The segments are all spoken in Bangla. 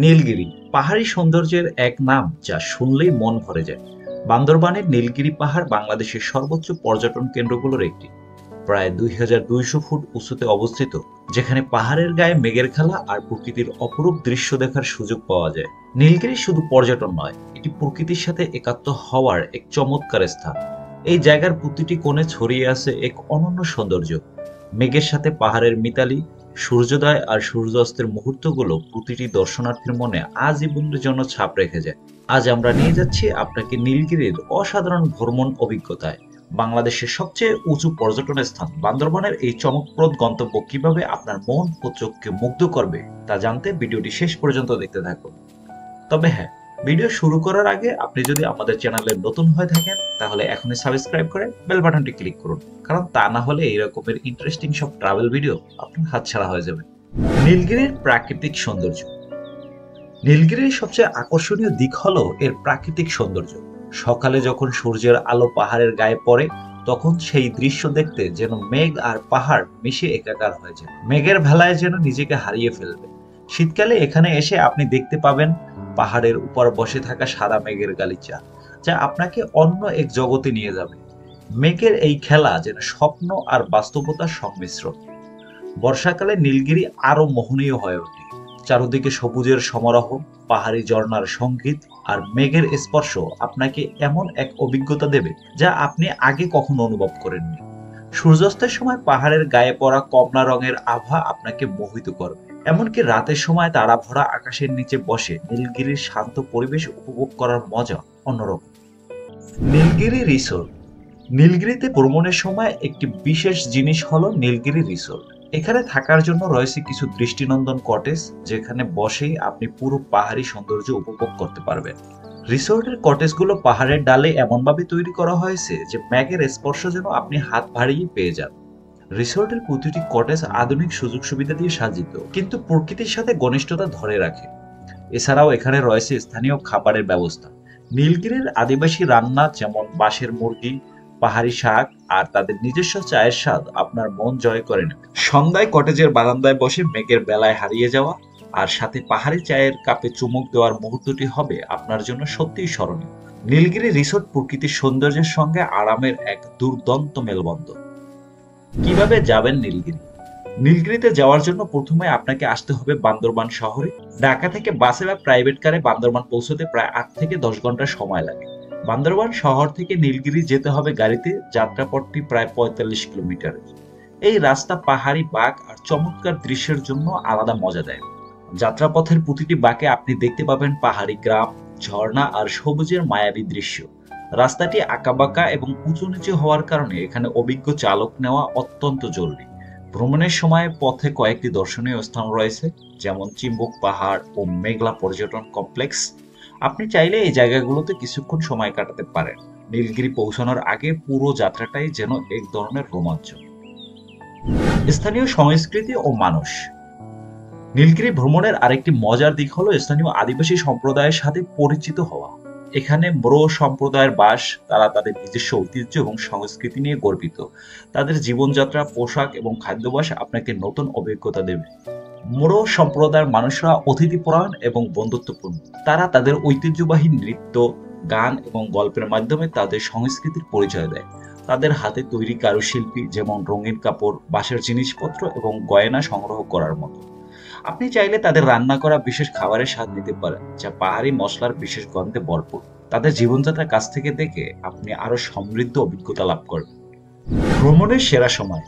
নীলগিরি পাহাড়ি সৌন্দর্যের এক নাম যা শুনলেই মন ভরে যায়। বান্দরবানের নীলগিরি পাহাড় বাংলাদেশের সর্বোচ্চ পর্যটন কেন্দ্রগুলোর একটি। প্রায় 2200 ফুট উঁচুতে অবস্থিত, যেখানে পাহাড়ের গায়ে মেঘের খেলা আর প্রকৃতির অপরূপ দৃশ্য দেখার সুযোগ পাওয়া যায়। নীলগিরি শুধু পর্যটন নয়, এটি প্রকৃতির সাথে একাত্ম হওয়ার এক চমৎকার স্থান। এই জায়গার প্রতিটি কোণে ছড়িয়ে আছে এক অনন্য সৌন্দর্য। মেঘের সাথে পাহাড়ের মিতালি, সূর্যোদয় আর সূর্যাস্তের মুহূর্তগুলো প্রতিটি দর্শনার্থীর মনে আজীবনের জন্য ছাপ রেখে যায়। আজ আমরা নিয়ে যাচ্ছি আপনাকে নীলগিরির অসাধারণ ভ্রমণ অভিজ্ঞতায়। বাংলাদেশের সবচেয়ে উঁচু পর্যটন স্থান বান্দরবানের এই চমকপ্রদ গন্তব্য কিভাবে আপনার মন ও চোখকে মুগ্ধ করবে তা জানতে ভিডিওটি শেষ পর্যন্ত দেখতে থাকুন। তবে হ্যাঁ, ভিডিও শুরু করার আগে আপনি যদি আমাদের চ্যানেলে নতুন হয়ে থাকেন তাহলে এখনই সাবস্ক্রাইব করে বেল বাটনটি ক্লিক করুন, কারণ তা না হলে এই রকমের ইন্টারেস্টিং সব ট্রাভেল ভিডিও আপনার হাতছাড়া হয়ে যাবে। নীলগিরির প্রাকৃতিক সৌন্দর্য। নীলগিরির সবচেয়ে আকর্ষণীয় দিক হলো এর প্রাকৃতিক সৌন্দর্য। সকালে যখন সূর্যের আলো পাহাড়ের গায়ে পড়ে, তখন সেই দৃশ্য দেখতে যেন মেঘ আর পাহাড় মিশে একাকার হয়ে যায়। মেঘের ভেলায় যেন নিজেকে হারিয়ে ফেলবে। শীতকালে এখানে এসে আপনি দেখতে পাবেন পাহাড়ের উপর বসে থাকা সাদা মেঘের গালিচা, যা আপনাকে অন্য এক জগতে নিয়ে যাবে। মেঘের এই খেলা যেন স্বপ্ন আর বাস্তবতার সংমিশ্রণ। বর্ষাকালে নীলগিরি আরো মোহনীয় হয়ে ওঠে। চারদিকে সবুজের সমারোহ, পাহাড়ি ঝর্ণার সঙ্গীত আর মেঘের স্পর্শ আপনাকে এমন এক অভিজ্ঞতা দেবে যা আপনি আগে কখনো অনুভব করেননি। সূর্যাস্তের সময় পাহাড়ের গায়ে পড়া কমলা রঙের আভা আপনাকে মোহিত করবে। এমনকি রাতের সময় তারা ভরা আকাশের নিচে বসে নীলগিরির শান্ত পরিবেশ উপভোগ করার মজা অন্যরকম। নীলগিরি রিসোর্ট। নীলগিরিতে ভ্রমণের সময় একটি বিশেষ জিনিস হলো নীলগিরি রিসোর্ট। এখানে থাকার জন্য রয়েছে কিছু দৃষ্টিনন্দন কটেজ, যেখানে বসেই আপনি পুরো পাহাড়ি সৌন্দর্য উপভোগ করতে পারবেন। রিসোর্টের কটেজগুলো পাহাড়ের ডালে এমনভাবে তৈরি করা হয়েছে যে মেঘের স্পর্শ যেন আপনি হাত বাড়িয়ে পেয়ে যান। রিসোর্টের প্রতিটি কটেজ আধুনিক সুযোগ সুবিধা দিয়ে সাজিত, কিন্তু প্রকৃতির সাথে ঘনিষ্ঠতা ধরে রাখে। এছাড়াও এখানে রয়েছে স্থানীয় খাবারের ব্যবস্থা। নীলগিরির আদিবাসী রান্না যেমন বাঁশের মুরগি, পাহাড়ি শাক আর তাদের নিজস্ব চায়ের স্বাদ আপনার মন জয় করে নেবে। সন্ধ্যায় কটেজের বারান্দায় বসে মেঘের বেলায় হারিয়ে যাওয়া আর সাথে পাহাড়ি চায়ের কাপে চুমুক দেওয়ার মুহূর্তটি হবে আপনার জন্য সত্যিই স্মরণীয়। নীলগিরি রিসোর্ট প্রকৃতির সৌন্দর্যের সঙ্গে আরামের এক দুর্দান্ত মেলবন্ধন। কিভাবে যাবেন নীলগিরি? নীলগিরিতে যাওয়ার জন্য প্রথমে আপনাকে আসতে হবে বান্দরবান শহরে। ঢাকা থেকে বাসে বা প্রাইভেট কারে বান্দরবান পৌঁছতে প্রায় 8 থেকে 10 ঘন্টা সময় লাগে। বান্দরবান শহর থেকে নীলগিরি যেতে হবে গাড়িতে। যাত্রাপথটি প্রায় 45 কিলোমিটারের। এই রাস্তা পাহাড়ি বাঁক আর চমৎকার দৃশ্যের জন্য আলাদা মজা দেয়। যাত্রাপথের প্রতিটি বাঁকে আপনি দেখতে পাবেন পাহাড়ি গ্রাম, ঝর্ণা আর সবুজের মায়াবী দৃশ্য। রাস্তাটি আঁকাবাঁকা এবং উঁচু নিচু হওয়ার কারণে এখানে অভিজ্ঞ চালক নেওয়া অত্যন্ত জরুরি। ভ্রমণের সময় পথে কয়েকটি দর্শনীয় স্থান রয়েছে, যেমন চিম্বুক পাহাড় ও মেঘলা পর্যটন কমপ্লেক্স। আপনি চাইলে এই জায়গাগুলোতে কিছুক্ষণ সময় কাটাতে পারেন। নীলগিরি পৌঁছানোর আগে পুরো যাত্রাটাই যেন এক ধরনের রোমাঞ্চ। স্থানীয় সংস্কৃতি ও মানুষ। নীলগিরি ভ্রমণের আরেকটি মজার দিক হলো স্থানীয় আদিবাসী সম্প্রদায়ের সাথে পরিচিত হওয়া। এখানে ব্রো সম্প্রদায়ের বাস। তারা তাদের নিজস্ব ঐতিহ্য এবং সংস্কৃতি নিয়ে গর্বিত। তাদের জীবনযাত্রা, পোশাক এবং খাদ্যাভ্যাস আপনাকে নতুন অভিজ্ঞতা দেবে। মোরো সম্প্রদায়ের মানুষরা অতিথিপরায়ণ এবং বন্ধুত্বপূর্ণ। তারা তাদের ঐতিহ্যবাহী নৃত্য, গান এবং গল্পের মাধ্যমে তাদের সংস্কৃতির পরিচয় দেয়। তাদের হাতে তৈরি কারুশিল্পী যেমন রঙিন কাপড়, বাঁশের জিনিসপত্র এবং গয়না সংগ্রহ করার মতো। আপনি চাইলে তাদের রান্না করা বিশেষ খাবারের স্বাদ নিতে পারেন, যা পাহাড়ি মশলার বিশেষ গন্ধে ভরপুর। তাদের জীবনযাত্রা কাছ থেকে দেখে আপনি আরো সমৃদ্ধ অভিজ্ঞতা লাভ করবেন। ভ্রমণের সেরা সময়।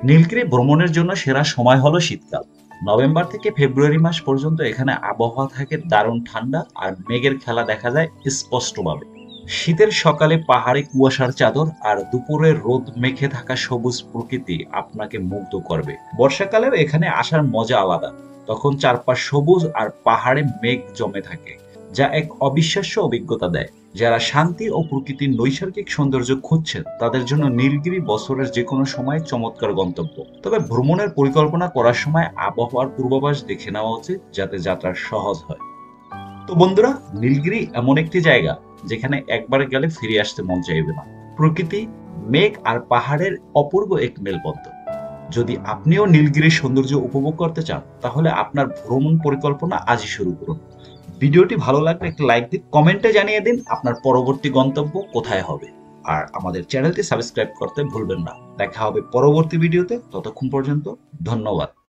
নীলগিরি ভ্রমণের জন্য সেরা সময় হলো শীতকাল। নভেম্বর থেকে ফেব্রুয়ারি মাস পর্যন্ত এখানে আবহাওয়া থাকে দারুণ ঠান্ডা আর মেঘের খেলা দেখা যায় স্পষ্টভাবে। শীতের সকালে পাহাড়ে কুয়াশার চাদর আর দুপুরের রোদ মেখে থাকা সবুজ প্রকৃতি আপনাকে মুগ্ধ করবে। বর্ষাকালেও এখানে আসার মজা আলাদা। তখন চারপাশ সবুজ আর পাহাড়ে মেঘ জমে থাকে, যা এক অবিশ্বাস্য অভিজ্ঞতা দেয়। যারা শান্তি ও প্রকৃতির নৈসর্গিক সৌন্দর্য খুঁজছেন তাদের জন্য নীলগিরি বছরের যে কোনো সময় চমৎকার গন্তব্য। তবে ভ্রমণের পরিকল্পনা করার সময় আবহাওয়ার পূর্বাভাস দেখে নেওয়া উচিত, যাতে যাত্রা সহজ হয়। তো বন্ধুরা, নীলগিরি এমন একটি জায়গা যেখানে একবার গেলে ফিরে আসতে মন চাইবে না। প্রকৃতি, মেঘ আর পাহাড়ের অপূর্ব এক মেলবন্ধন। যদি আপনিও নীলগিরির সৌন্দর্য উপভোগ করতে চান তাহলে আপনার ভ্রমণ পরিকল্পনা আজই শুরু করুন। ভিডিওটি ভালো লাগলে একটা লাইক দিন, কমেন্টে জানিয়ে দিন আপনার পরবর্তী গন্তব্য কোথায় হবে। আর আমাদের চ্যানেলটি সাবস্ক্রাইব করতে ভুলবেন না। দেখা হবে পরবর্তী ভিডিওতে, ততক্ষণ পর্যন্ত ধন্যবাদ।